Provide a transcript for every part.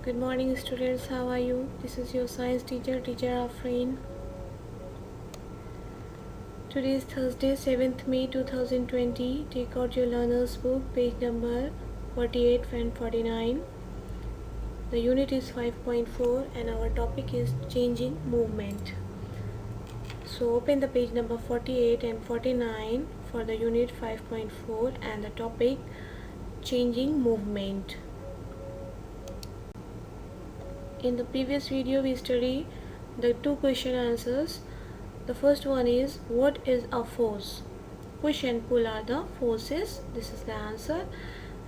Good morning, students. How are you? This is your science teacher, Teacher Afreen. Today is Thursday, 7th May 2020. Take out your learner's book, page number 48 and 49. The unit is 5.4 and our topic is changing movement. So open the page number 48 and 49 for the unit 5.4 and the topic changing movement. In the previous video we studied the two question answers. The first one is, what is a force? Push and pull are the forces. This is the answer.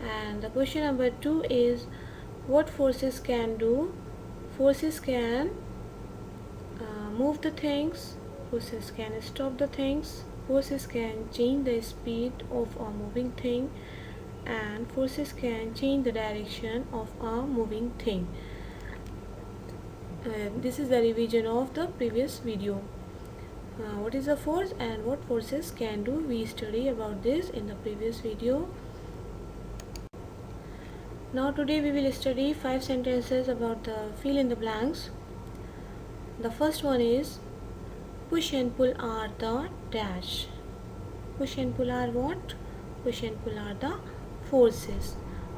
And the question number 2 is, what forces can do? Forces can move the things, forces can stop the things, forces can change the speed of a moving thing, and forces can change the direction of a moving thing. This is the revision of the previous video. What is a force and what forces can do? We study about this in the previous video. Now today we will study 5 sentences about the fill in the blanks. The first one is, push and pull are the dash. Push and pull are what? Push and pull are the forces.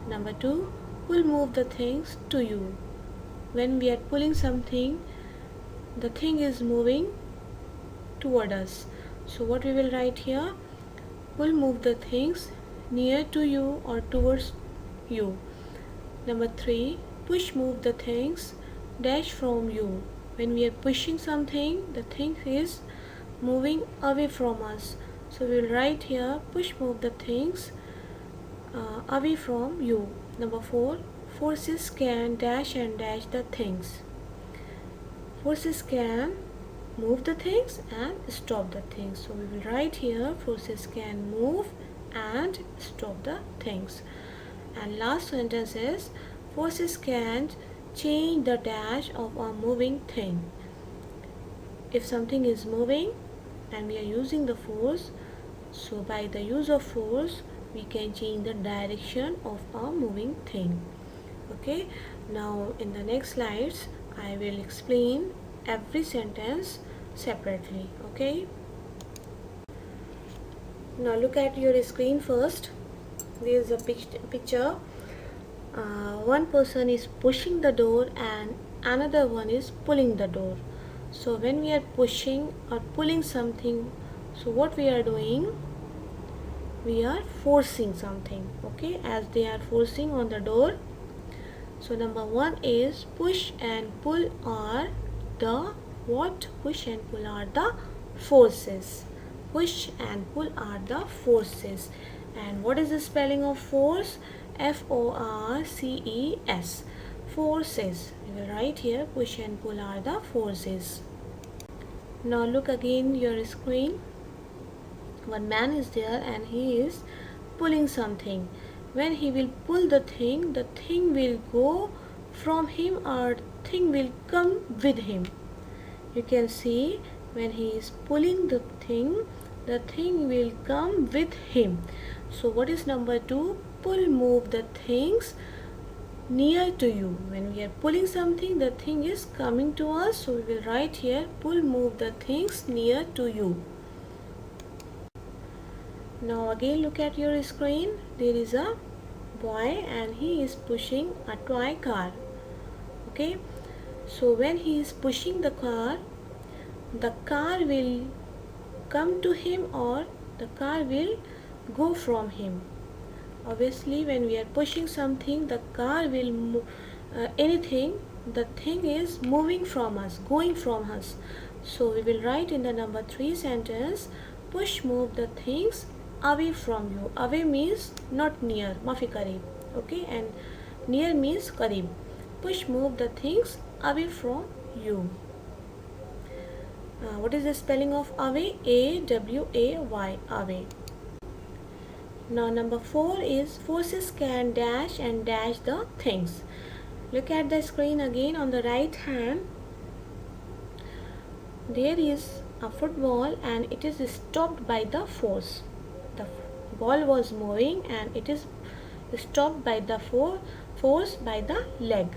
Number 2, pull move the things to you. When we are pulling something, the thing is moving toward us. So what we will write here? Pull move the things near to you or towards you. Number 3, push move the things dash from you. When we are pushing something, the thing is moving away from us. So we will write here, push move the things away from you. Number 4, forces can dash and dash the things. Forces can move the things and stop the things. So we will write here, forces can move and stop the things. And last sentence is, forces can change the dash of a moving thing. If something is moving and we are using the force, so by the use of force we can change the direction of a moving thing. Okay, now in the next slides I will explain every sentence separately. Okay, now look at your screen first. There is a picture. One person is pushing the door and another one is pulling the door. So when we are pushing or pulling something, so what we are doing, we are forcing something. Okay, as they are forcing on the door. So number 1 is, push and pull are the what? Push and pull are the forces. Push and pull are the forces. And what is the spelling of force? F-O-R-C-E-S. Forces. We will write here, push and pull are the forces. Now look again your screen. One man is there and he is pulling something. When he will pull the thing will go from him or thing will come with him. You can see when he is pulling the thing will come with him. So what is number 2? Pull move the things near to you. When we are pulling something, the thing is coming to us. So we will write here, pull move the things near to you. Now again look at your screen. There is a boy and he is pushing a toy car. Okay, so when he is pushing the car will come to him or the car will go from him. Obviously when we are pushing something, the car will move, anything, the thing is moving from us, going from us. So we will write in the number 3 sentence, push move the things away from you. Away means not near, maafi kareeb. Okay, and near means kareeb. Push move the things away from you. What is the spelling of away? A-W-A-Y, away. Now number 4 is, forces can dash and dash the things. Look at the screen again. On the right hand there is a football and it is stopped by the force. The ball was moving and it is stopped by the force by the leg.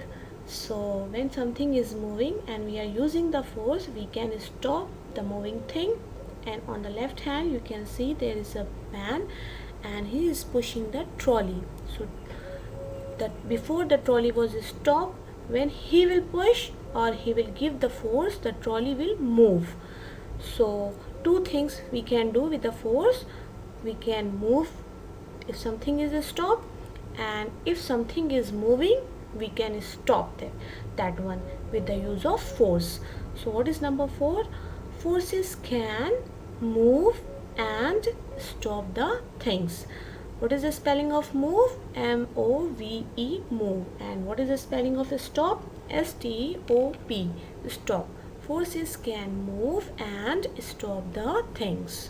So when something is moving and we are using the force, we can stop the moving thing. And on the left hand you can see there is a man and he is pushing the trolley. So that before the trolley was stopped, when he will push or he will give the force, the trolley will move. So two things we can do with the force. We can move if something is stopped, and if something is moving we can stop that one with the use of force. So what is number 4? Forces can move and stop the things. What is the spelling of move? M-O-V-E, move. And what is the spelling of stop? S-T-O-P, stop. Forces can move and stop the things.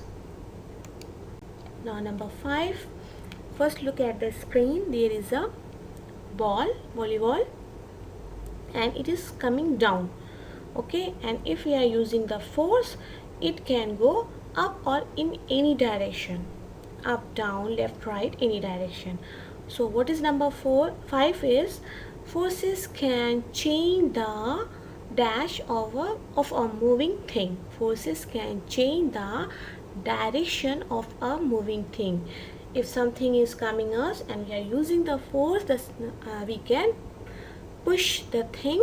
Now number 5. First look at the screen. There is a volleyball, and it is coming down. Okay, and if we are using the force, it can go up or in any direction. Up, down, left, right, any direction. So what is number 5 is forces can change the dash of a moving thing. Forces can change the direction of a moving thing. If something is coming us and we are using the force, we can push the thing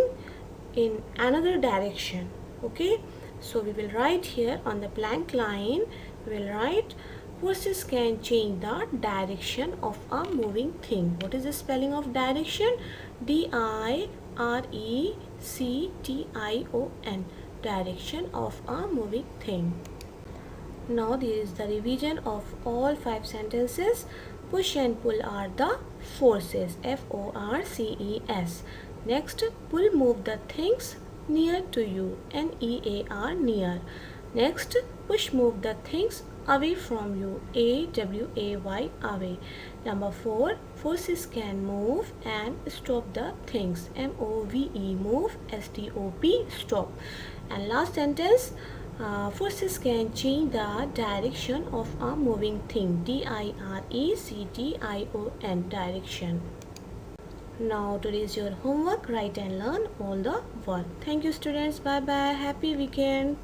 in another direction. Okay, so we will write here on the blank line, we will write forces can change the direction of a moving thing. What is the spelling of direction? D-I-R-E-C-T-I-O-N, direction of a moving thing. Now there is the revision of all 5 sentences. Push and pull are the forces, F-O-R-C-E-S. Next, pull move the things near to you, N-E-A-R, near. Next, push move the things away from you, A-W-A-Y, away. Number 4, forces can move and stop the things, M-O-V-E, move, S-T-O-P, stop. And last sentence, forces can change the direction of a moving thing, D-I-R-E-C-T-I-O-N, direction. Now today is your homework. Write and learn all the work. Thank you students. Bye bye. Happy weekend.